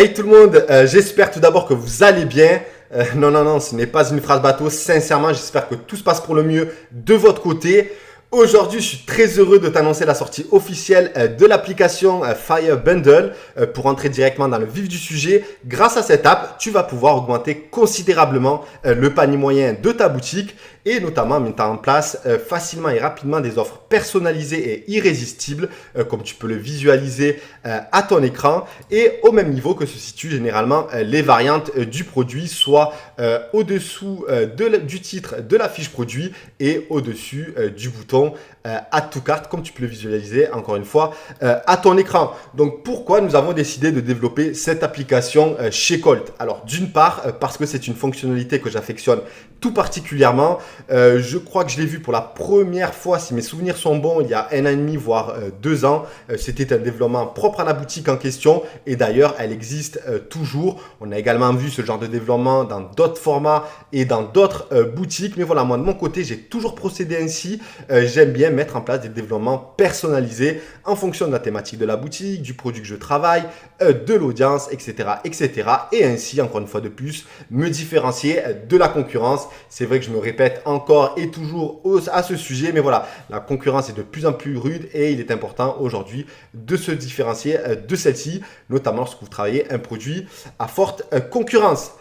Hey tout le monde, j'espère tout d'abord que vous allez bien. Non, ce n'est pas une phrase bateau. Sincèrement, j'espère que tout se passe pour le mieux de votre côté. Aujourd'hui, je suis très heureux de t'annoncer la sortie officielle de l'application Fire Bundle. Pour entrer directement dans le vif du sujet, grâce à cette app, tu vas pouvoir augmenter considérablement le panier moyen de ta boutique et notamment mettre en place facilement et rapidement des offres personnalisées et irrésistibles, comme tu peux le visualiser à ton écran et au même niveau que se situent généralement les variantes du produit, soit au-dessous du titre de la fiche produit et au-dessus du bouton Add to Cart, comme tu peux le visualiser encore une fois à ton écran. Donc pourquoi nous avons décidé de développer cette application chez Colt? Alors d'une part parce que c'est une fonctionnalité que j'affectionne tout particulièrement. Je crois que je l'ai vu pour la première fois, si mes souvenirs sont bons, il y a 1 an et demi, voire 2 ans. C'était un développement propre à la boutique en question et d'ailleurs, elle existe toujours. On a également vu ce genre de développement dans d'autres formats et dans d'autres boutiques. Mais voilà, moi de mon côté, j'ai toujours procédé ainsi. J'aime bien mettre en place des développements personnalisés en fonction de la thématique de la boutique, du produit que je travaille, de l'audience, etc., etc. Et ainsi, encore une fois de plus, me différencier de la concurrence. C'est vrai que je me répète encore et toujours à ce sujet, mais voilà, la concurrence est de plus en plus rude et il est important aujourd'hui de se différencier de celle-ci, notamment lorsque vous travaillez un produit à forte concurrence.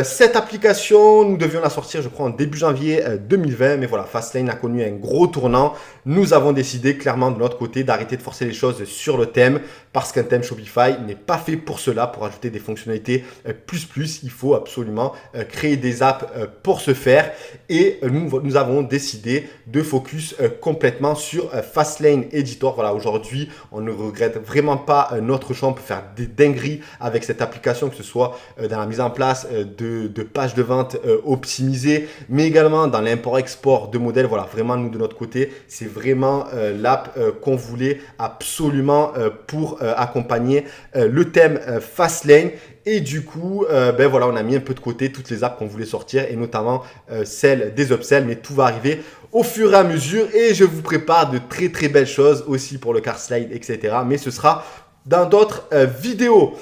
Cette application, nous devions la sortir, je crois, en début janvier 2020. Mais voilà, Fastlane a connu un gros tournant. Nous avons décidé clairement de notre côté d'arrêter de forcer les choses sur le thème parce qu'un thème Shopify n'est pas fait pour cela, pour ajouter des fonctionnalités plus. Il faut absolument créer des apps pour ce faire. Et nous avons décidé de focus complètement sur Fastlane Editor. Voilà, aujourd'hui, on ne regrette vraiment pas notre choix. On peut faire des dingueries avec cette application, que ce soit dans la mise en place de pages de vente optimisées, mais également dans l'import-export de modèles. Voilà, vraiment, nous, de notre côté, c'est vraiment l'app qu'on voulait absolument pour accompagner le thème Fastlane. Et du coup, voilà, on a mis un peu de côté toutes les apps qu'on voulait sortir et notamment celle des upsells, mais tout va arriver au fur et à mesure et je vous prépare de très belles choses aussi pour le car slide, etc. Mais ce sera dans d'autres vidéos.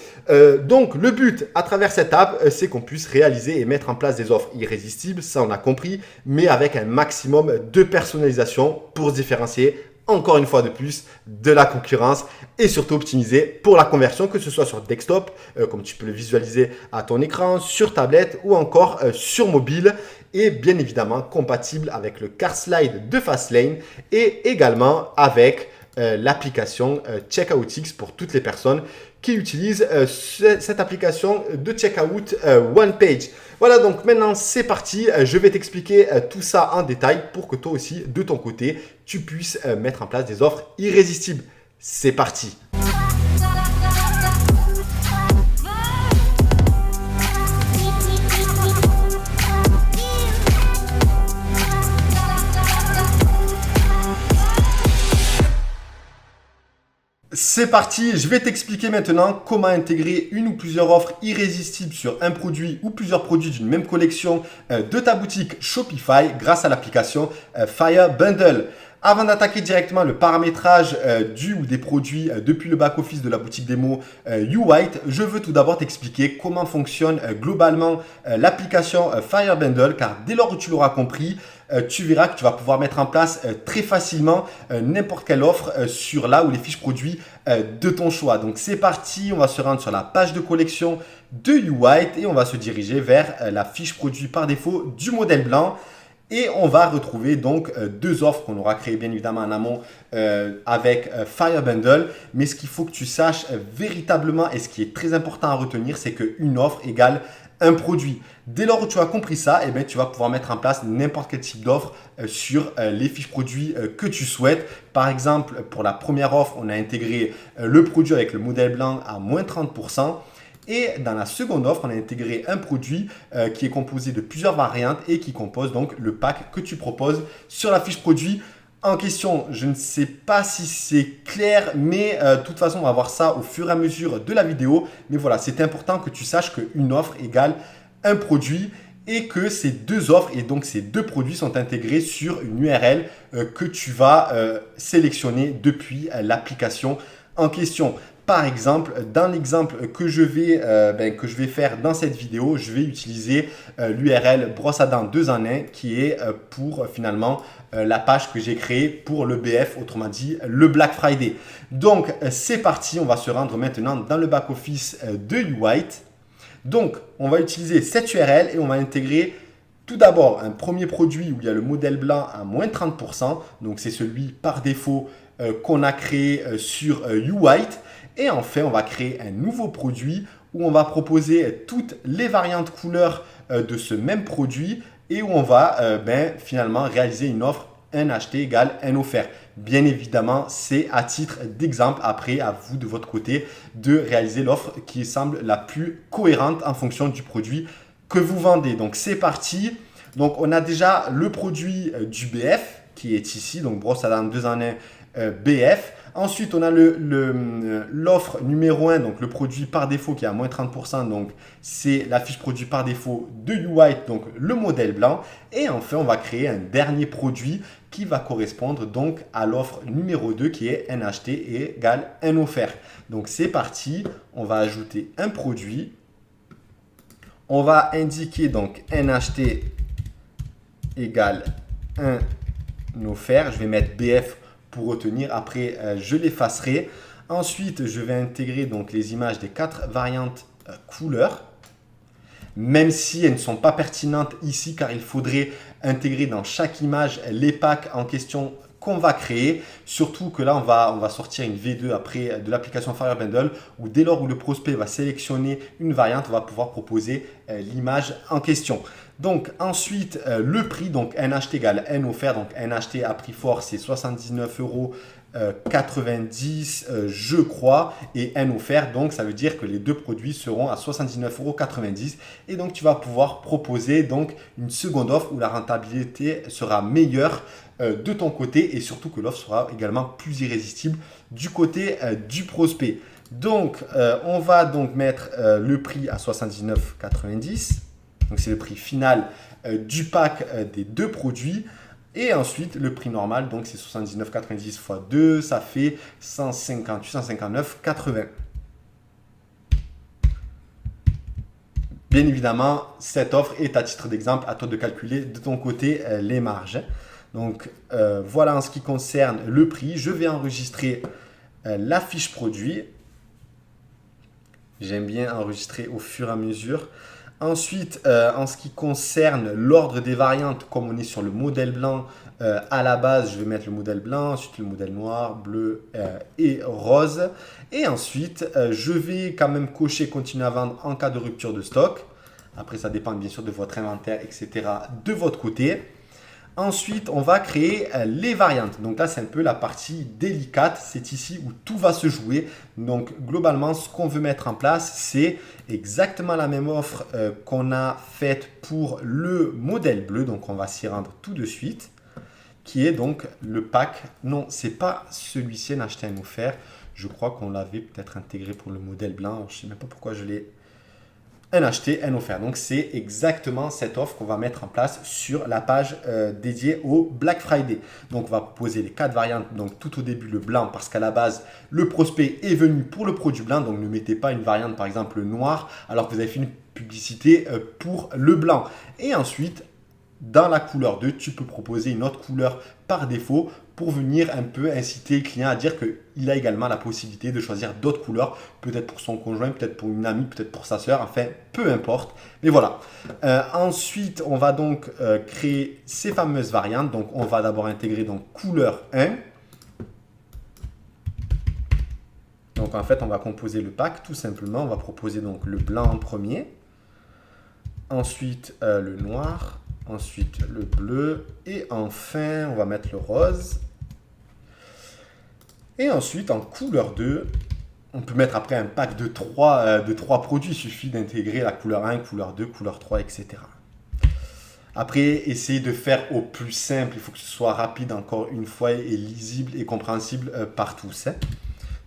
Donc le but à travers cette app, c'est qu'on puisse réaliser et mettre en place des offres irrésistibles, ça on a compris, mais avec un maximum de personnalisation pour se différencier encore une fois de plus de la concurrence et surtout optimiser pour la conversion, que ce soit sur desktop, comme tu peux le visualiser à ton écran, sur tablette ou encore sur mobile et bien évidemment compatible avec le car slide de Fastlane et également avec l'application CheckoutX pour toutes les personnes qui utilisent cette application de checkout One Page. Voilà, donc maintenant c'est parti. Je vais t'expliquer tout ça en détail pour que toi aussi, de ton côté, tu puisses mettre en place des offres irrésistibles. C'est parti. C'est parti, je vais t'expliquer maintenant comment intégrer une ou plusieurs offres irrésistibles sur un produit ou plusieurs produits d'une même collection de ta boutique Shopify grâce à l'application Fire Bundle. Avant d'attaquer directement le paramétrage du ou des produits depuis le back-office de la boutique démo YouWhite, je veux tout d'abord t'expliquer comment fonctionne globalement l'application Fire Bundle, car dès lors où tu l'auras compris, tu verras que tu vas pouvoir mettre en place très facilement n'importe quelle offre sur là ou les fiches produits de ton choix. Donc c'est parti, on va se rendre sur la page de collection de YouWhite et on va se diriger vers la fiche produit par défaut du modèle blanc. Et on va retrouver donc 2 offres qu'on aura créées bien évidemment en amont avec Fire Bundle. Mais ce qu'il faut que tu saches véritablement et ce qui est très important à retenir, c'est qu'une offre égale un produit. Dès lors où tu as compris ça, eh bien, tu vas pouvoir mettre en place n'importe quel type d'offre sur les fiches produits que tu souhaites. Par exemple, pour la première offre, on a intégré le produit avec le modèle blanc à moins 30%. Et dans la seconde offre, on a intégré un produit qui est composé de plusieurs variantes et qui compose donc le pack que tu proposes sur la fiche produit en question. Je ne sais pas si c'est clair, mais de toute façon, on va voir ça au fur et à mesure de la vidéo. Mais voilà, c'est important que tu saches qu'une offre égale un produit et que ces 2 offres et donc ces 2 produits sont intégrés sur une URL que tu vas sélectionner depuis l'application en question. par exemple, dans l'exemple que je vais faire dans cette vidéo, je vais utiliser l'URL brosse à dents 2 en 1 qui est pour finalement la page que j'ai créée pour le BF, autrement dit le Black Friday. Donc, c'est parti, on va se rendre maintenant dans le back-office de YouWhite. Donc, on va utiliser cette URL et on va intégrer tout d'abord un premier produit où il y a le modèle blanc à moins 30%. Donc, c'est celui par défaut qu'on a créé sur YouWhite. Et enfin, on va créer un nouveau produit où on va proposer toutes les variantes couleurs de ce même produit et où on va finalement réaliser une offre un acheté égale un offert. Bien évidemment, c'est à titre d'exemple. Après, à vous de votre côté de réaliser l'offre qui semble la plus cohérente en fonction du produit que vous vendez. Donc, c'est parti. Donc, on a déjà le produit du BF qui est ici. Donc, brosse à dents 2 en 1 BF. Ensuite, on a l'offre numéro 1, donc le produit par défaut qui est à moins 30%. Donc, c'est la fiche produit par défaut de YouWhite, donc le modèle blanc. Et enfin, on va créer un dernier produit qui va correspondre donc à l'offre numéro 2 qui est un acheté égale un offert. Donc, c'est parti. On va ajouter un produit. On va indiquer donc un acheté égale un offert. Je vais mettre BF pour retenir. Après, je l'effacerai. Ensuite, je vais intégrer donc les images des 4 variantes couleurs, même si elles ne sont pas pertinentes ici, car il faudrait intégrer dans chaque image les packs en question qu'on va créer. Surtout que là, on va sortir une V2 après de l'application Fire Bundle, où dès lors où le prospect va sélectionner une variante, on va pouvoir proposer l'image en question. Donc ensuite, le prix, donc un acheté égale un offert. Donc un acheté à prix fort, c'est 79,90 €, je crois, et un offert. Donc ça veut dire que les deux produits seront à 79,90 €. Et donc tu vas pouvoir proposer donc une seconde offre où la rentabilité sera meilleure de ton côté et surtout que l'offre sera également plus irrésistible du côté du prospect. Donc on va donc mettre le prix à 79,90 €. Donc, c'est le prix final du pack des deux produits. Et ensuite, le prix normal, donc c'est 79,90 x 2, ça fait 159,80 €. Bien évidemment, cette offre est à titre d'exemple, à toi de calculer de ton côté les marges. Donc, voilà en ce qui concerne le prix. Je vais enregistrer la fiche produit. J'aime bien enregistrer au fur et à mesure. Ensuite, en ce qui concerne l'ordre des variantes, comme on est sur le modèle blanc, à la base, je vais mettre le modèle blanc, ensuite le modèle noir, bleu et rose. Et ensuite, je vais quand même cocher continuer à vendre en cas de rupture de stock. Après, ça dépend bien sûr de votre inventaire, etc. de votre côté. Ensuite, on va créer les variantes. Donc là, c'est un peu la partie délicate. C'est ici où tout va se jouer. Donc globalement, ce qu'on veut mettre en place, c'est exactement la même offre qu'on a faite pour le modèle bleu. Donc on va s'y rendre tout de suite. Qui est donc le pack. Non, ce n'est pas celui-ci, un acheté un offert. Je crois qu'on l'avait peut-être intégré pour le modèle blanc. Je ne sais même pas pourquoi je l'ai. Un acheté, un offert. Donc, c'est exactement cette offre qu'on va mettre en place sur la page dédiée au Black Friday. Donc, on va proposer les 4 variantes. Donc, tout au début, le blanc, parce qu'à la base, le prospect est venu pour le produit blanc. Donc, ne mettez pas une variante, par exemple, le noir, alors que vous avez fait une publicité pour le blanc. Et ensuite, dans la couleur 2, tu peux proposer une autre couleur par défaut pour venir un peu inciter le client à dire qu'il a également la possibilité de choisir d'autres couleurs, peut-être pour son conjoint, peut-être pour une amie, peut-être pour sa sœur, enfin, peu importe. Mais voilà. Ensuite, on va donc créer ces fameuses variantes. Donc, on va d'abord intégrer donc couleur 1. Donc, en fait, on va composer le pack tout simplement. On va proposer donc le blanc en premier. Ensuite, le noir. Ensuite, le bleu. Et enfin, on va mettre le rose. Et ensuite, en couleur 2, on peut mettre après un pack de 3 produits. Il suffit d'intégrer la couleur 1, couleur 2, couleur 3, etc. Après, essayez de faire au plus simple. Il faut que ce soit rapide encore une fois et lisible et compréhensible par tous.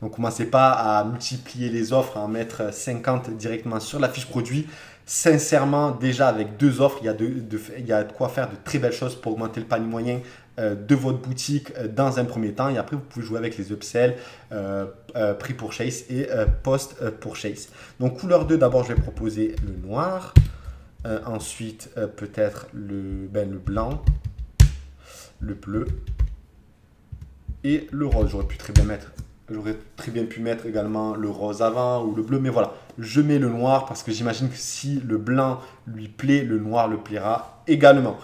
Donc, commencez pas à multiplier les offres, à en mettre 50 directement sur la fiche produit. Sincèrement, déjà avec 2 offres, il y a de quoi faire de très belles choses pour augmenter le panier moyen de votre boutique dans un premier temps et après vous pouvez jouer avec les upsells, pre-purchase et post-purchase. Donc couleur 2, d'abord je vais proposer le noir, ensuite peut-être le blanc, le bleu et le rose. J'aurais très bien pu mettre également le rose avant ou le bleu, mais voilà, je mets le noir parce que j'imagine que si le blanc lui plaît, le noir le plaira également.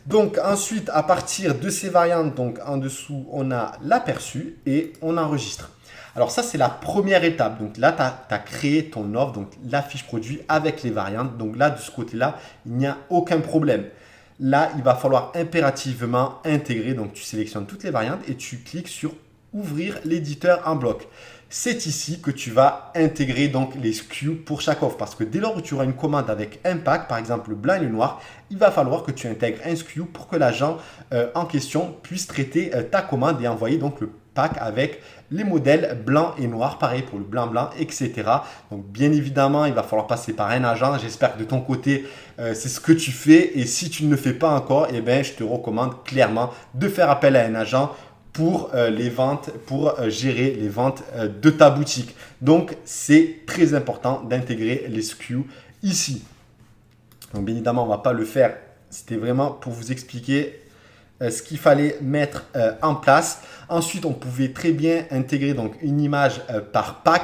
Donc ensuite, à partir de ces variantes, donc en dessous, on a l'aperçu et on enregistre. Alors ça, c'est la première étape. Donc là, tu as créé ton offre, donc la fiche produit avec les variantes. Donc là, de ce côté-là, il n'y a aucun problème. Là, il va falloir impérativement intégrer. Donc tu sélectionnes toutes les variantes et tu cliques sur ouvrir l'éditeur en bloc. C'est ici que tu vas intégrer donc les SKU pour chaque offre. Parce que dès lors où tu auras une commande avec un pack, par exemple le blanc et le noir, il va falloir que tu intègres un SKU pour que l'agent en question puisse traiter ta commande et envoyer donc le pack avec les modèles blanc et noir, pareil pour le blanc, etc. Donc bien évidemment, il va falloir passer par un agent. J'espère que de ton côté, c'est ce que tu fais. Et si tu ne le fais pas encore, eh bien, je te recommande clairement de faire appel à un agent pour les ventes, pour gérer les ventes de ta boutique. Donc, c'est très important d'intégrer les SKU ici. Donc, bien évidemment, on ne va pas le faire. C'était vraiment pour vous expliquer ce qu'il fallait mettre en place. Ensuite, on pouvait très bien intégrer donc, une image par pack.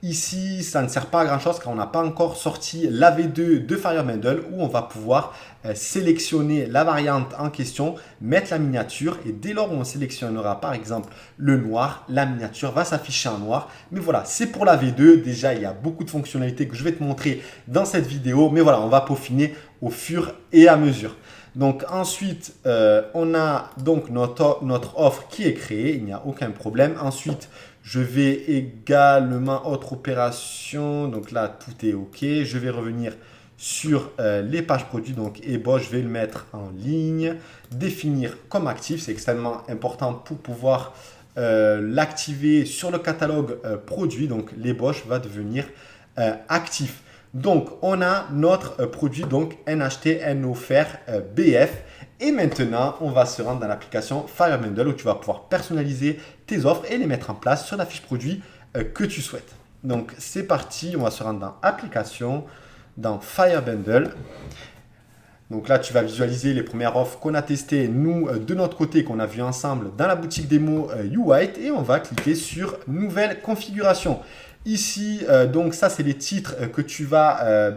Ici, ça ne sert pas à grand chose car on n'a pas encore sorti la V2 de Firebundle où on va pouvoir sélectionner la variante en question, mettre la miniature et dès lors où on sélectionnera par exemple le noir, la miniature va s'afficher en noir. Mais voilà, c'est pour la V2. Déjà, il y a beaucoup de fonctionnalités que je vais te montrer dans cette vidéo. Mais voilà, on va peaufiner au fur et à mesure. Donc ensuite, on a donc notre offre qui est créée, il n'y a aucun problème. Ensuite, je vais également, autre opération, donc là tout est OK. Je vais revenir sur les pages produits, donc ébauche, je vais le mettre en ligne. Définir comme actif, c'est extrêmement important pour pouvoir l'activer sur le catalogue produit. Donc l'ébauche va devenir actif. Donc, on a notre produit, donc NHT, offert BF. Et maintenant, on va se rendre dans l'application Firebundle où tu vas pouvoir personnaliser tes offres et les mettre en place sur la fiche produit que tu souhaites. Donc, c'est parti. On va se rendre dans Application, dans Firebundle. Donc là, tu vas visualiser les premières offres qu'on a testées, nous, de notre côté, qu'on a vu ensemble dans la boutique démo YouWhite. Et on va cliquer sur Nouvelle configuration. Ici, donc ça, c'est les titres que tu vas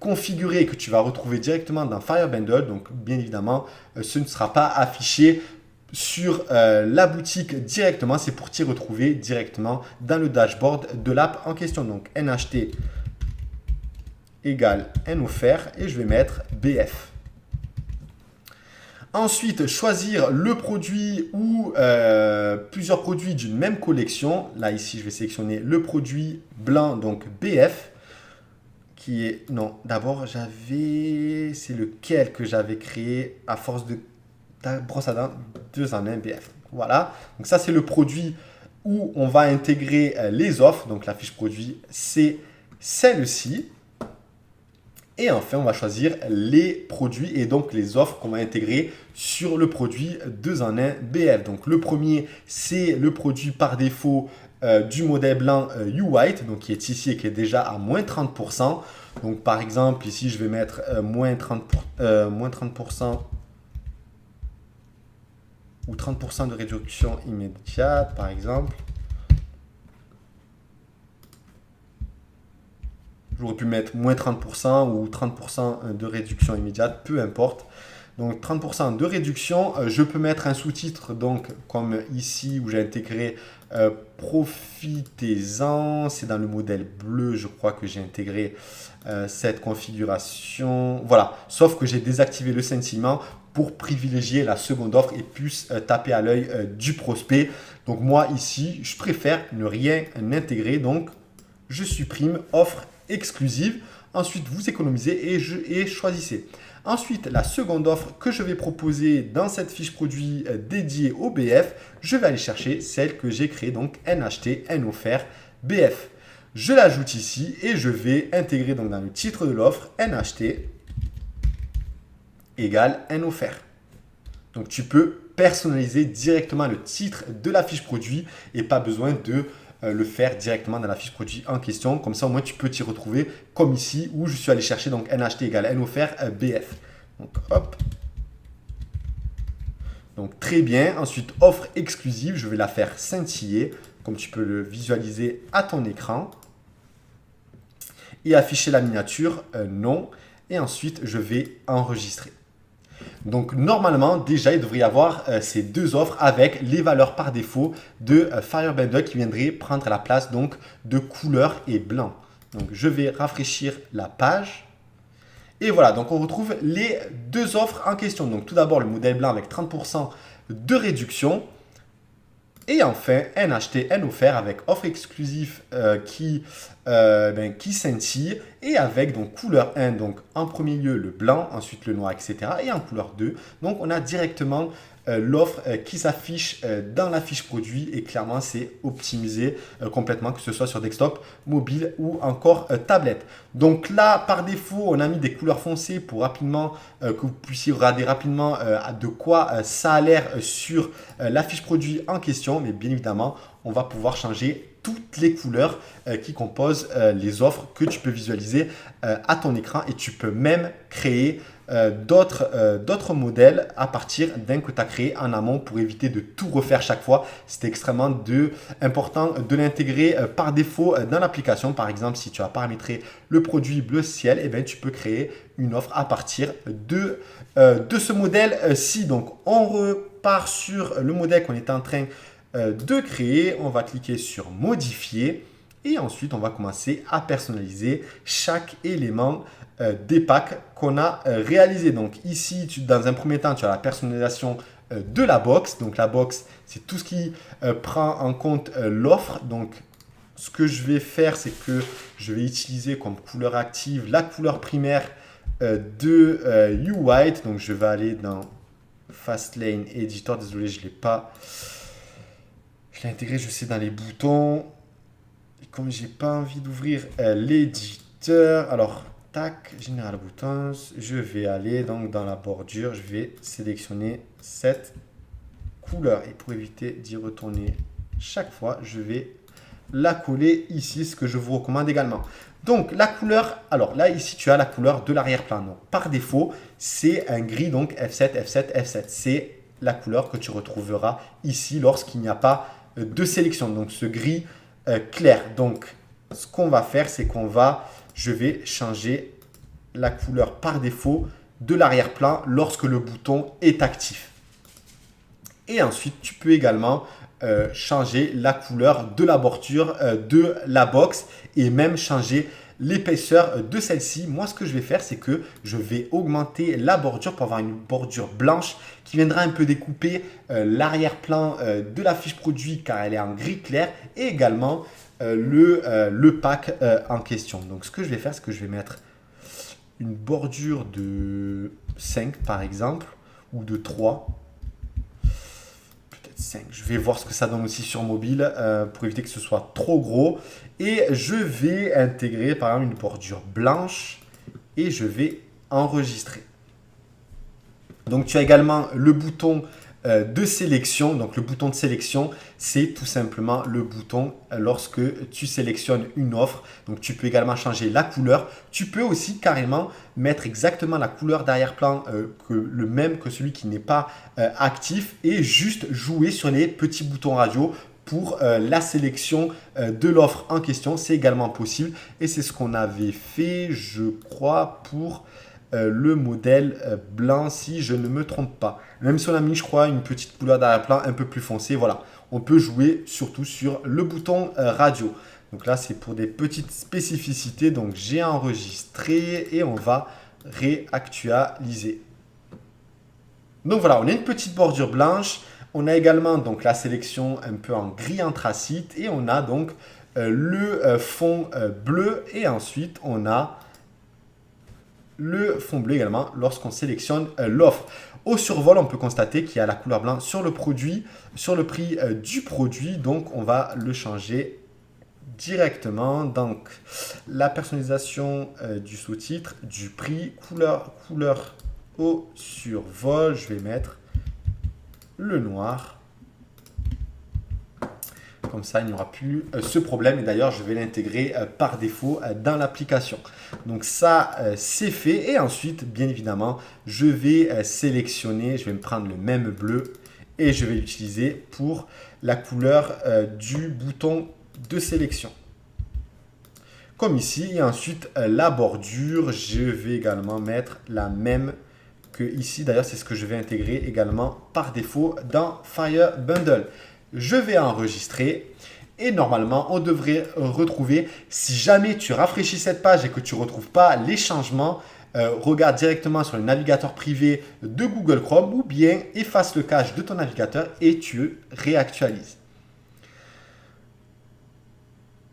configurer, que tu vas retrouver directement dans Firebundle. Donc, bien évidemment, ce ne sera pas affiché sur la boutique directement. C'est pour t'y retrouver directement dans le dashboard de l'app en question. Donc, NHT égale offert et je vais mettre BF. Ensuite, choisir le produit ou plusieurs produits d'une même collection. Là, ici, je vais sélectionner le produit blanc, donc BF, qui est... Non, d'abord, c'est lequel que j'avais créé à force de brosse à dents 2 en 1 BF. Voilà, donc ça, c'est le produit où on va intégrer les offres. Donc, la fiche produit, c'est celle-ci. Et enfin, on va choisir les produits et donc les offres qu'on va intégrer sur le produit 2 en 1 BF. Donc, le premier, c'est le produit par défaut du modèle blanc YouWhite, donc qui est ici et qui est déjà à moins 30%. Donc, par exemple, ici, je vais mettre moins 30% ou 30% de réduction immédiate, par exemple. J'aurais pu mettre moins 30% ou 30% de réduction immédiate, peu importe. Donc 30% de réduction, je peux mettre un sous-titre, donc comme ici où j'ai intégré profitez-en. C'est dans le modèle bleu, je crois que j'ai intégré cette configuration. Voilà, sauf que j'ai désactivé le sentiment pour privilégier la seconde offre et plus taper à l'œil du prospect. Donc moi ici, je préfère ne rien intégrer. Donc je supprime offre exclusive. Ensuite, vous économisez et choisissez. Ensuite, la seconde offre que je vais proposer dans cette fiche produit dédiée au BF, je vais aller chercher celle que j'ai créée, donc NHT, offert BF. Je l'ajoute ici et je vais intégrer donc dans le titre de l'offre NHT égale offert. Donc, tu peux personnaliser directement le titre de la fiche produit et pas besoin de le faire directement dans la fiche produit en question. Comme ça, au moins, tu peux t'y retrouver comme ici où je suis allé chercher donc NHT égale N offert BF. Donc, hop. Donc, très bien. Ensuite, offre exclusive, je vais la faire scintiller comme tu peux le visualiser à ton écran. Et afficher la miniature, non. Et ensuite, je vais enregistrer. Donc, normalement, déjà, il devrait y avoir ces deux offres avec les valeurs par défaut de Firebender qui viendraient prendre la place donc, de couleur et blanc. Donc, je vais rafraîchir la page. Et voilà, donc on retrouve les deux offres en question. Donc, tout d'abord, le modèle blanc avec 30% de réduction. Et enfin, N acheté, N offert avec offre exclusive qui scintille et avec donc couleur 1, donc en premier lieu le blanc, ensuite le noir, etc. Et en couleur 2, donc on a directement l'offre qui s'affiche dans la fiche produit et clairement c'est optimisé complètement, que ce soit sur desktop, mobile ou encore tablette. Donc là, par défaut, on a mis des couleurs foncées pour rapidement que vous puissiez regarder rapidement de quoi ça a l'air sur la fiche produit en question, mais bien évidemment, on va pouvoir changer toutes les couleurs qui composent les offres que tu peux visualiser à ton écran et tu peux même créer d'autres modèles à partir d'un que tu as créé en amont pour éviter de tout refaire chaque fois. C'est extrêmement important de l'intégrer par défaut dans l'application. Par exemple, si tu as paramétré le produit bleu ciel, eh bien, tu peux créer une offre à partir de ce modèle-ci. Donc, on repart sur le modèle qu'on est en train de créer. On va cliquer sur modifier et ensuite on va commencer à personnaliser chaque élément des packs qu'on a réalisé. Donc ici, dans un premier temps, tu as la personnalisation de la box. Donc la box, c'est tout ce qui prend en compte l'offre. Donc ce que je vais faire, c'est que je vais utiliser comme couleur active la couleur primaire de U-White. Donc je vais aller dans Fastlane Editor. Désolé, je ne l'ai pas. Je l'ai intégré, je sais, dans les boutons. Et comme j'ai pas envie d'ouvrir l'éditeur, alors tac, General Buttons, je vais aller donc dans la bordure, je vais sélectionner cette couleur. Et pour éviter d'y retourner chaque fois, je vais la coller ici, ce que je vous recommande également. Donc la couleur, alors là ici tu as la couleur de l'arrière-plan. Donc par défaut, c'est un gris, donc F7, F7, F7. C'est la couleur que tu retrouveras ici lorsqu'il n'y a pas de sélection. Donc ce gris clair. Donc ce qu'on va faire, c'est je vais changer la couleur par défaut de l'arrière-plan lorsque le bouton est actif. Et ensuite, tu peux également changer la couleur de la bordure de la box et même changer l'épaisseur de celle-ci. Moi, ce que je vais faire, c'est que je vais augmenter la bordure pour avoir une bordure blanche qui viendra un peu découper l'arrière-plan de la fiche produit car elle est en gris clair et également le pack en question. Donc, ce que je vais faire, c'est que je vais mettre une bordure de 5 par exemple ou de 3. Peut-être 5. Je vais voir ce que ça donne aussi sur mobile pour éviter que ce soit trop gros. Et je vais intégrer par exemple une bordure blanche et je vais enregistrer. Donc tu as également le bouton de sélection. Donc le bouton de sélection, c'est tout simplement le bouton lorsque tu sélectionnes une offre. Donc tu peux également changer la couleur. Tu peux aussi carrément mettre exactement la couleur d'arrière-plan le même que celui qui n'est pas actif et juste jouer sur les petits boutons radio pour la sélection de l'offre en question. C'est également possible et c'est ce qu'on avait fait, je crois, pour le modèle blanc si je ne me trompe pas. Même si on a mis, je crois, une petite couleur d'arrière-plan un peu plus foncée, voilà. On peut jouer surtout sur le bouton radio. Donc là, c'est pour des petites spécificités. Donc j'ai enregistré et on va réactualiser. Donc voilà, on a une petite bordure blanche. On a également donc la sélection un peu en gris anthracite et on a donc le fond bleu et ensuite on a le fond bleu également lorsqu'on sélectionne l'offre. Au survol, on peut constater qu'il y a la couleur blanc sur le produit, sur le prix du produit. Donc, on va le changer directement. Donc, la personnalisation du sous-titre, du prix, couleur au survol. Je vais mettre le noir. Comme ça, il n'y aura plus ce problème. Et d'ailleurs, je vais l'intégrer par défaut dans l'application. Donc ça, c'est fait. Et ensuite, bien évidemment, je vais sélectionner, je vais me prendre le même bleu et je vais l'utiliser pour la couleur du bouton de sélection. Comme ici. Et ensuite, la bordure, je vais également mettre la même que ici. D'ailleurs, c'est ce que je vais intégrer également par défaut dans Fire Bundle. Je vais enregistrer et normalement, on devrait retrouver, si jamais tu rafraîchis cette page et que tu ne retrouves pas les changements, regarde directement sur le navigateur privé de Google Chrome ou bien efface le cache de ton navigateur et tu réactualises.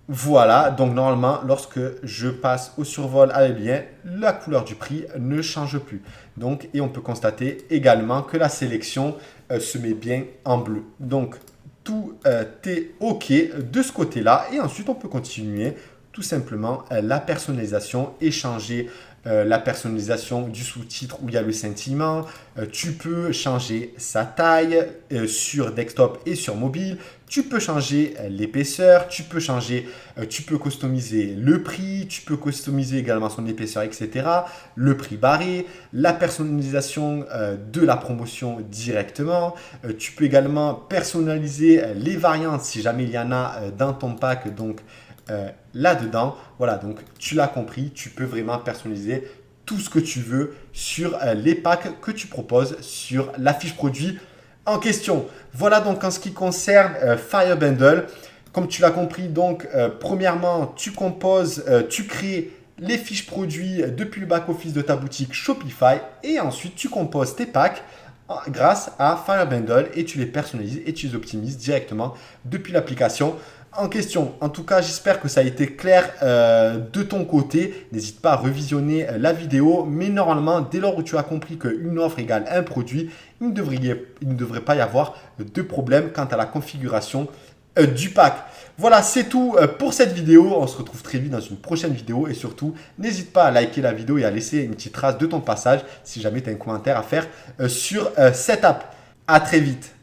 Voilà, donc normalement, lorsque je passe au survol avec bien, la couleur du prix ne change plus. Donc, et on peut constater également que la sélection se met bien en bleu. Donc, tout est OK de ce côté-là. Et ensuite, on peut continuer tout simplement la personnalisation et changer la personnalisation du sous-titre où il y a le sentiment. Tu peux changer sa taille sur desktop et sur mobile. Tu peux changer l'épaisseur, tu peux customiser le prix, tu peux customiser également son épaisseur, etc. Le prix barré, la personnalisation de la promotion directement. Tu peux également personnaliser les variantes si jamais il y en a dans ton pack. Donc, là-dedans, voilà, donc tu l'as compris, tu peux vraiment personnaliser tout ce que tu veux sur les packs que tu proposes sur la fiche produit en question. Voilà donc en ce qui concerne Fire Bundle. Comme tu l'as compris, donc premièrement, tu composes, tu crées les fiches produits depuis le back-office de ta boutique Shopify et ensuite tu composes tes packs grâce à Fire Bundle et tu les personnalises et tu les optimises directement depuis l'application en question. En tout cas, j'espère que ça a été clair de ton côté. N'hésite pas à revisionner la vidéo. Mais normalement, dès lors où tu as compris qu'une offre égale un produit, il ne devrait pas y avoir de problème quant à la configuration du pack. Voilà, c'est tout pour cette vidéo. On se retrouve très vite dans une prochaine vidéo. Et surtout, n'hésite pas à liker la vidéo et à laisser une petite trace de ton passage si jamais tu as un commentaire à faire sur cette app. À très vite.